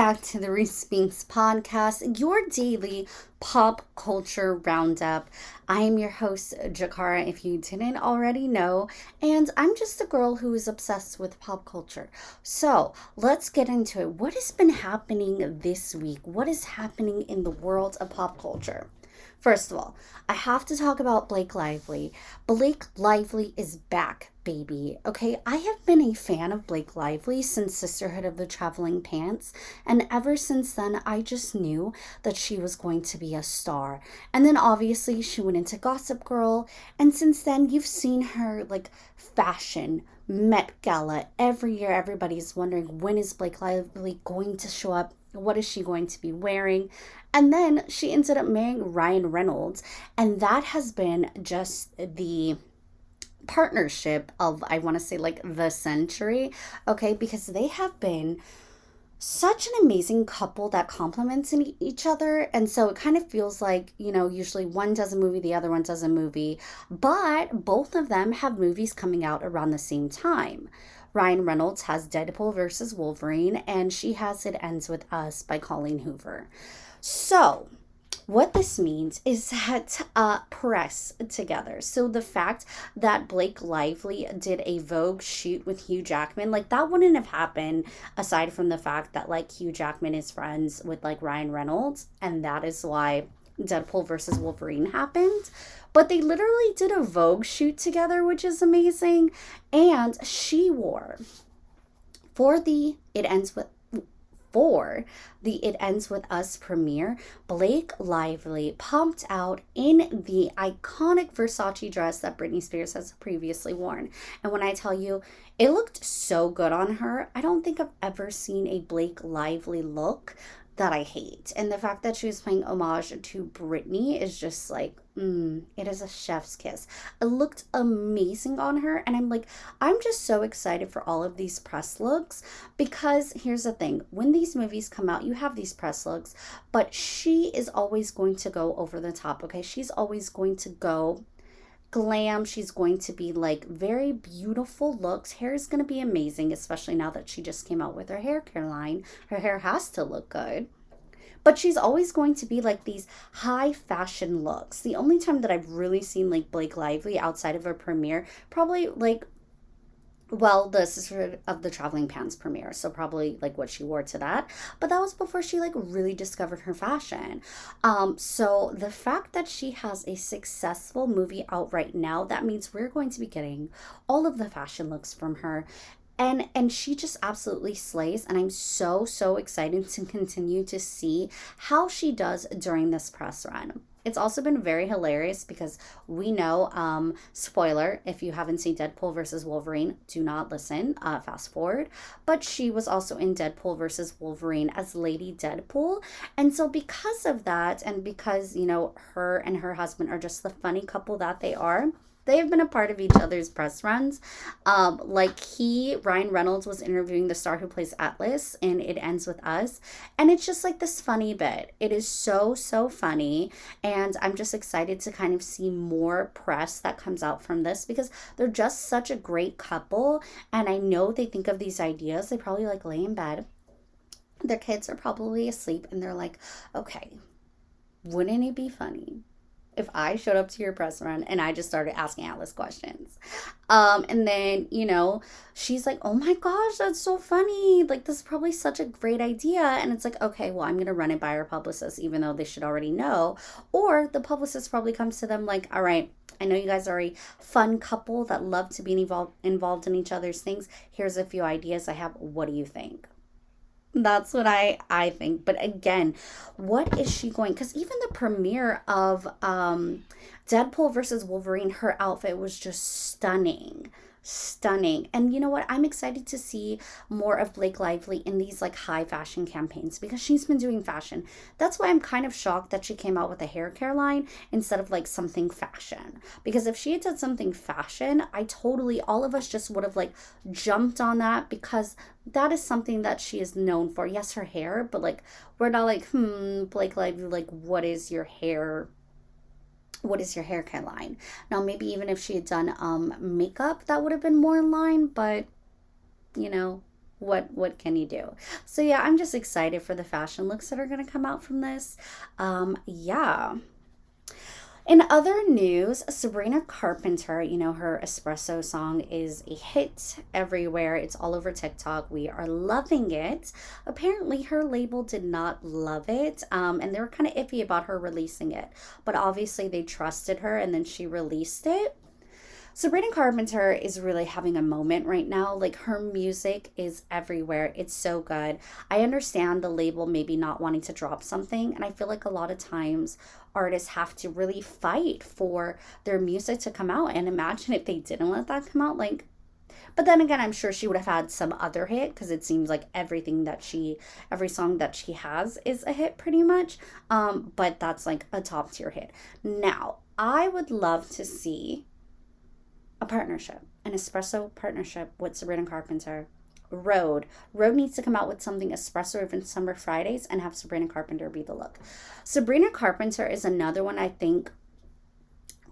back to the Reese Spinks podcast, your daily pop culture roundup. I am your host, Jakara, if you didn't already know, and I'm just a girl who is obsessed with pop culture. So let's get into it. What has been happening this week? What is happening in the world of pop culture? First of all, I have to talk about Blake Lively. Blake Lively is back, baby. Okay, I have been a fan of Blake Lively since Sisterhood of the Traveling Pants, and ever since then, I just knew that she was going to be a star. And then obviously, she went into Gossip Girl, and since then, you've seen her like fashion. Met Gala every year. Everybody's wondering when is Blake Lively going to show up? What is she going to be wearing? And then she ended up marrying Ryan Reynolds. And that has been just the partnership of, I want to say, like the century. Okay. Because they have been such an amazing couple that complements each other. And so it kind of feels like, usually one does a movie, the other one does a movie. But both of them have movies coming out around the same time. Ryan Reynolds has Deadpool versus Wolverine, and she has It Ends With Us by Colleen Hoover. So, what this means is that press together. So the fact that Blake Lively did a Vogue shoot with Hugh Jackman, like that wouldn't have happened aside from the fact that like Hugh Jackman is friends with like Ryan Reynolds, and that is why Deadpool versus Wolverine happened. But they literally did a Vogue shoot together, which is amazing. And she wore for the It Ends With Us premiere, Blake Lively pumped out in the iconic Versace dress that Britney Spears has previously worn. And when I tell you, it looked so good on her. I don't think I've ever seen a Blake Lively look that I hate. And the fact that she was playing homage to Britney is just like, it is a chef's kiss. It looked amazing on her. And I'm just so excited for all of these press looks because here's the thing. When these movies come out, you have these press looks, but she is always going to go over the top, okay? She's always going to go glam. She's going to be like very beautiful looks. Hair is going to be amazing, especially now that she just came out with her hair care line. Her hair has to look good. But she's always going to be like these high fashion looks. The only time that I've really seen like Blake Lively outside of her premiere, probably like, well, the Sister of the Traveling Pants premiere, so probably like what she wore to that. But that was before she like really discovered her fashion. So the fact that she has a successful movie out right now, that means we're going to be getting all of the fashion looks from her. And she just absolutely slays, and I'm so excited to continue to see how she does during this press run. It's also been very hilarious because we know, spoiler, if you haven't seen Deadpool versus Wolverine, do not listen, fast forward. But she was also in Deadpool versus Wolverine as Lady Deadpool. And so because of that, and because, her and her husband are just the funny couple that they are, they have been a part of each other's press runs. Ryan Reynolds was interviewing the star who plays Atlas, and It Ends With Us. And it's just like this funny bit. It is so funny. And I'm just excited to kind of see more press that comes out from this because they're just such a great couple. And I know they think of these ideas. They probably like lay in bed. Their kids are probably asleep, and they're like, okay, wouldn't it be funny if I showed up to your press run and I just started asking Atlas questions? And then, she's like, oh my gosh, that's so funny. Like, this is probably such a great idea. And it's like, okay, well, I'm going to run it by our publicist, even though they should already know. Or the publicist probably comes to them like, all right, I know you guys are a fun couple that love to be involved in each other's things. Here's a few ideas I have. What do you think? That's what I think. But again, what is she going? Because even the premiere of Deadpool versus Wolverine, her outfit was just stunning. Stunning. And you know what? I'm excited to see more of Blake Lively in these like high fashion campaigns because she's been doing fashion. That's why I'm kind of shocked that she came out with a hair care line instead of like something fashion. Because if she had done something fashion, all of us just would have like jumped on that because that is something that she is known for. Yes, her hair, but like we're not like, Blake Lively, like what is your hair care line? Now, maybe even if she had done makeup, that would have been more in line, but you know, what can you do? So yeah, I'm just excited for the fashion looks that are going to come out from this. Yeah. In other news, Sabrina Carpenter, her espresso song is a hit everywhere. It's all over TikTok. We are loving it. Apparently, her label did not love it, and they were kind of iffy about her releasing it. But obviously, they trusted her, and then she released it. Sabrina Carpenter is really having a moment right now. Like, her music is everywhere. It's so good. I understand the label maybe not wanting to drop something, and I feel like a lot of times artists have to really fight for their music to come out. And imagine if they didn't let that come out, like, but then again, I'm sure she would have had some other hit because it seems like every song that she has is a hit pretty much. But that's like a top tier hit. Now, I would love to see a partnership, an espresso partnership with Sabrina Carpenter. Rhode needs to come out with something espresso or even Summer Fridays and have Sabrina Carpenter be the look. Sabrina Carpenter is another one I think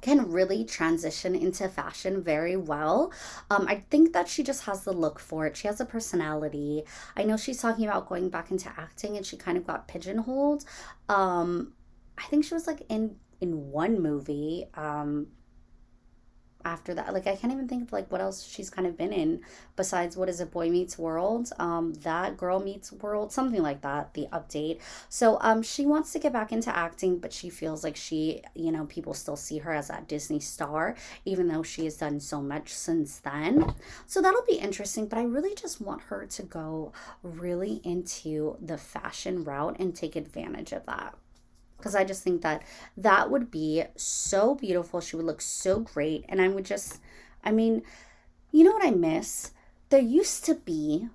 can really transition into fashion very well. I think that she just has the look for it. She has a personality. I know she's talking about going back into acting and she kind of got pigeonholed. I think she was like in one movie. After that, like, I can't even think of like what else she's kind of been in besides, what is it, Boy Meets World, that Girl Meets World, something like that, the update. So she wants to get back into acting, but she feels like people still see her as that Disney star, even though she has done so much since then. So that'll be interesting, but I really just want her to go really into the fashion route and take advantage of that, because I just think that that would be so beautiful. She would look so great. And I mean, you know what I miss? There used to be,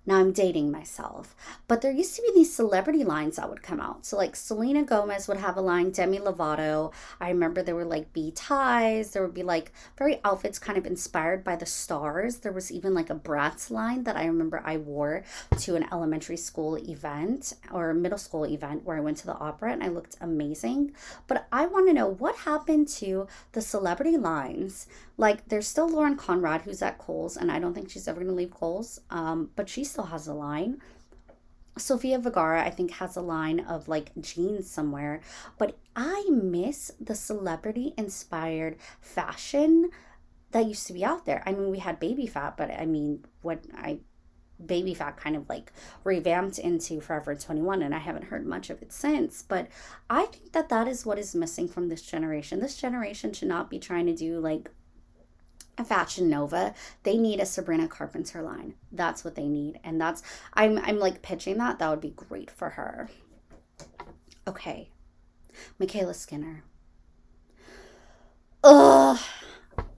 now I'm dating myself, but there used to be these celebrity lines that would come out. So like Selena Gomez would have a line, Demi Lovato. I remember there were like B ties. There would be like very outfits kind of inspired by the stars. There was even like a Bratz line that I remember I wore to an elementary school event or middle school event where I went to the opera and I looked amazing. But I want to know what happened to the celebrity lines. Like, there's still Lauren Conrad, who's at Kohl's, and I don't think she's ever going to leave Kohl's, but she still has a line. Sofia Vergara, I think, has a line of like jeans somewhere. But I miss the celebrity inspired fashion that used to be out there. I mean, we had Baby Fat, but I mean, Baby Fat kind of like revamped into Forever 21, and I haven't heard much of it since. But I think that that is what is missing from this generation. This generation should not be trying to do like a Fashion Nova. They need a Sabrina Carpenter line. That's what they need. And I'm like pitching that. That would be great for her. Okay. Michaela Skinner. Ugh.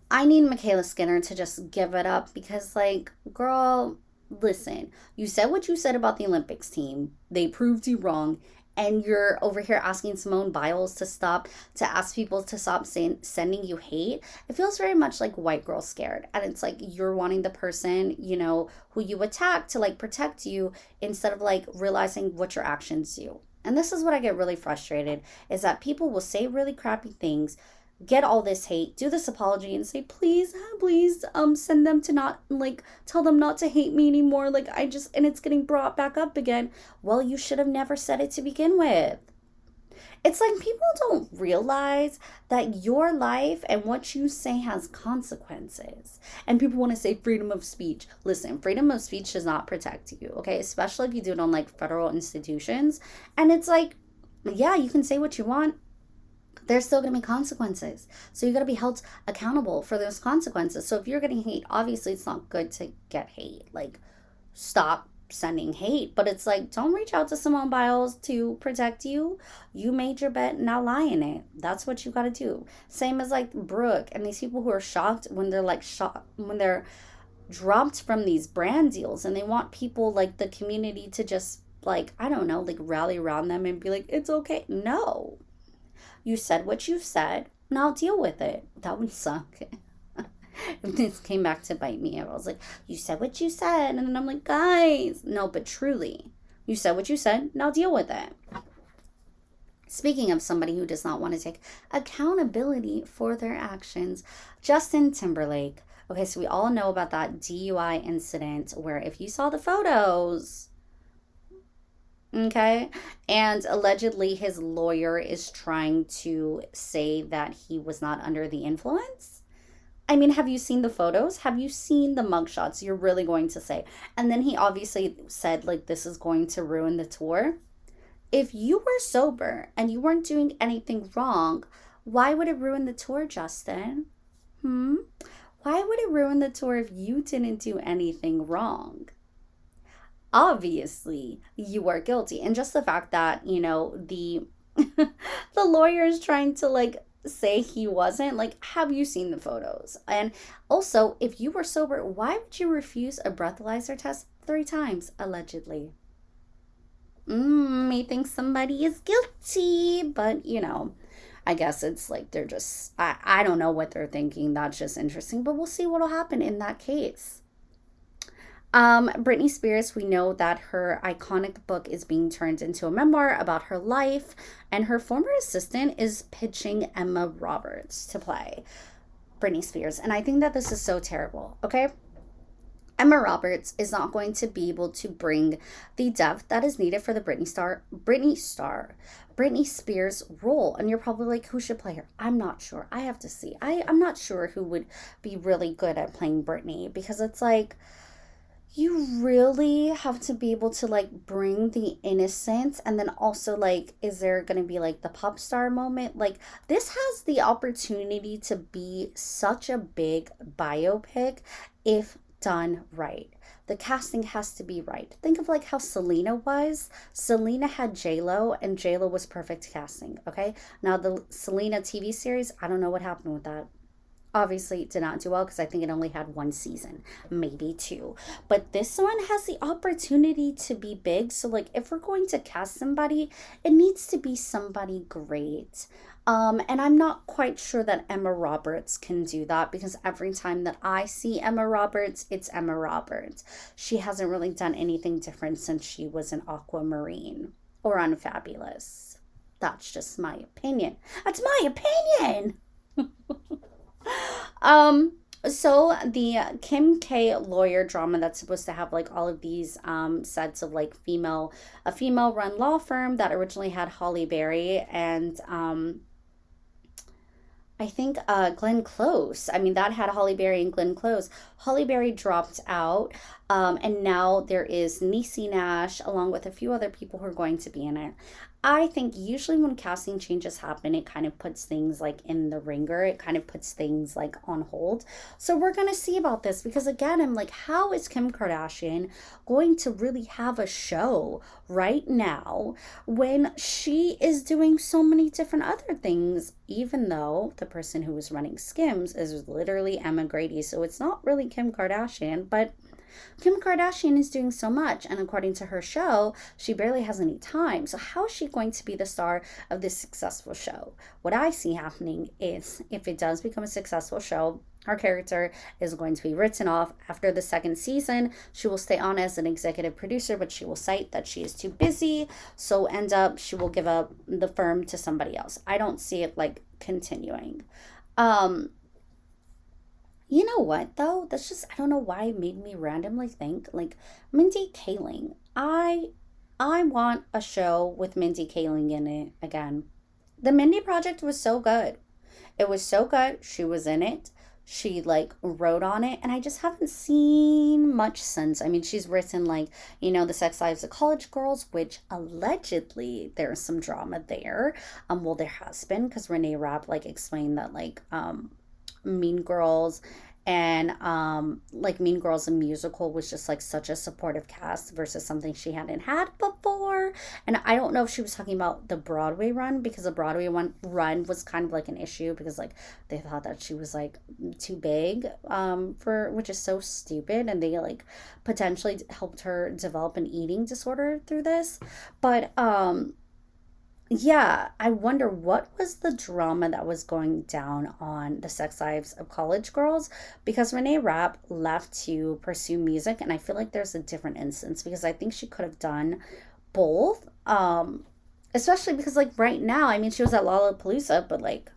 I need Michaela Skinner to just give it up because, like, girl, listen, you said what you said about the Olympics team. They proved you wrong. And you're over here asking Simone Biles to ask people to stop sending you hate. It feels very much like white girl scared. And it's like you're wanting the person, who you attack to like protect you instead of like realizing what your actions do. And this is what I get really frustrated is that people will say really crappy things, get all this hate, do this apology and say, please, send them to not like, tell them not to hate me anymore. Like and it's getting brought back up again. Well, you should have never said it to begin with. It's like people don't realize that your life and what you say has consequences. And people want to say freedom of speech. Listen, freedom of speech does not protect you, okay? Especially if you do it on like federal institutions. And it's like, yeah, you can say what you want. There's still going to be consequences. So you got to be held accountable for those consequences. So if you're getting hate, obviously it's not good to get hate. Like, stop sending hate. But it's like, don't reach out to Simone Biles to protect you. You made your bet, now lie in it. That's what you got to do. Same as like Brooke and these people who are shocked when they're dropped from these brand deals and they want people like the community to just like, I don't know, like rally around them and be like, it's okay. No. You said what you said. Now deal with it. That would suck. This came back to bite me. I was like, you said what you said. And then I'm like, guys. No, but truly. You said what you said. Now deal with it. Speaking of somebody who does not want to take accountability for their actions, Justin Timberlake. Okay, so we all know about that DUI incident where if you saw the photos, okay, and allegedly his lawyer is trying to say that he was not under the influence. I mean, have you seen the photos? Have you seen the mugshots? You're really going to say. And then he obviously said, like, this is going to ruin the tour. If you were sober and you weren't doing anything wrong, why would it ruin the tour, Justin? Hmm? Why would it ruin the tour if you didn't do anything wrong? Obviously, you are guilty. And just the fact that, the the lawyer is trying to like say he wasn't, like, have you seen the photos? And also, if you were sober, why would you refuse a breathalyzer test 3 times, allegedly? May think somebody is guilty, but I guess it's like they're just, I don't know what they're thinking. That's just interesting, but we'll see what'll happen in that case. Britney Spears, we know that her iconic book is being turned into a memoir about her life, and her former assistant is pitching Emma Roberts to play Britney Spears. And I think that this is so terrible, okay? Emma Roberts is not going to be able to bring the depth that is needed for the Britney Spears role. And you're probably like, who should play her? I'm not sure. I have to see. I'm not sure who would be really good at playing Britney, because it's like, you really have to be able to like bring the innocence, and then also like, is there going to be like the pop star moment? Like, this has the opportunity to be such a big biopic if done right. The casting has to be right. Think of like how Selena was. Selena had J-Lo, and J-Lo was perfect casting, okay? Now the Selena TV series, I don't know what happened with that. Obviously, it did not do well because I think it only had 1 season, maybe 2. But this one has the opportunity to be big. So, like, if we're going to cast somebody, it needs to be somebody great. And I'm not quite sure that Emma Roberts can do that, because every time that I see Emma Roberts, it's Emma Roberts. She hasn't really done anything different since she was in Aquamarine or on Fabulous. That's just my opinion. That's my opinion! Um, so the Kim K lawyer drama that's supposed to have like all of these sets of like a female run law firm that originally had Holly Berry and I think Glenn Close. I mean, that had Holly Berry and Glenn Close. Holly Berry dropped out, and now there is Niecy Nash along with a few other people who are going to be in it. I think usually when casting changes happen, it kind of puts things like in the ringer. It kind of puts things like on hold. So we're going to see about this, because again, I'm like, how is Kim Kardashian going to really have a show right now when she is doing so many different other things, even though the person who is running Skims is literally Emma Grady. So it's not really Kim Kardashian, but Kim Kardashian is doing so much, and according to her show, she barely has any time. So, how is she going to be the star of this successful show? What I see happening is, if it does become a successful show, her character is going to be written off after the second season. She will stay on as an executive producer, but she will cite that she is too busy. So, end up, she will give up the firm to somebody else. I don't see it like continuing. Um, you know what though? That's just, I don't know why it made me randomly think like Mindy Kaling. I want a show with Mindy Kaling in it again. The Mindy Project was so good. It was so good. She was in it. She like wrote on it, and I just haven't seen much since. I mean, she's written like, The Sex Lives of College Girls, which allegedly there's some drama there. Well, there has been, because Renee Rapp like explained that like Mean Girls and like Mean Girls a musical was just like such a supportive cast versus something she hadn't had before. And I don't know if she was talking about the Broadway run, because the Broadway one run was kind of like an issue, because like they thought that she was like too big for, which is so stupid, and they like potentially helped her develop an eating disorder through this. But yeah, I wonder what was the drama that was going down on the Sex Lives of College Girls, because Renee Rapp left to pursue music, and I feel like there's a different instance, because I think she could have done both. Especially because like right now, I mean, she was at Lollapalooza, but like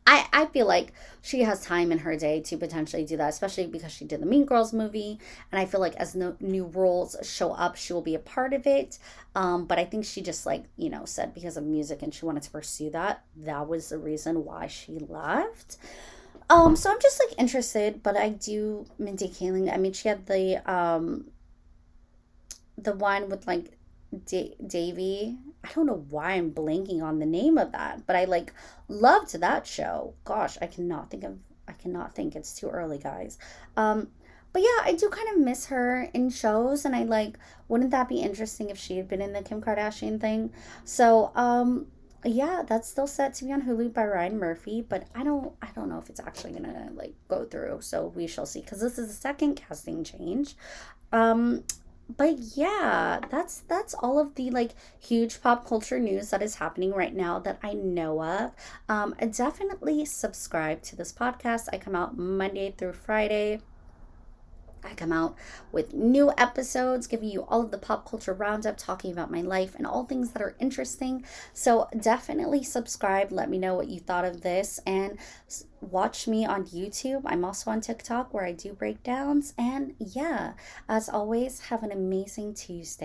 I feel like she has time in her day to potentially do that, especially because she did the Mean Girls movie. And I feel like as no, new roles show up, she will be a part of it. But I think she just, like, said because of music and she wanted to pursue that. That was the reason why she left. So I'm just like interested, but I do Mindy Kaling. I mean, she had the one with like Davy. I don't know why I'm blanking on the name of that, but I like loved that show. Gosh, I cannot think. It's too early, guys. Um, but yeah, I do kind of miss her in shows, and I like. Wouldn't that be interesting if she had been in the Kim Kardashian thing? So, yeah, that's still set to be on Hulu by Ryan Murphy, but I don't know if it's actually gonna like go through. So we shall see, because this is the second casting change. Um, but yeah, that's all of the like huge pop culture news that is happening right now that I know of. Definitely subscribe to this podcast. I come out Monday through Friday. I come out with new episodes giving you all of the pop culture roundup, talking about my life and all things that are interesting. So definitely subscribe. Let me know what you thought of this, and watch me on YouTube. I'm also on TikTok where I do breakdowns. And yeah, as always, have an amazing Tuesday.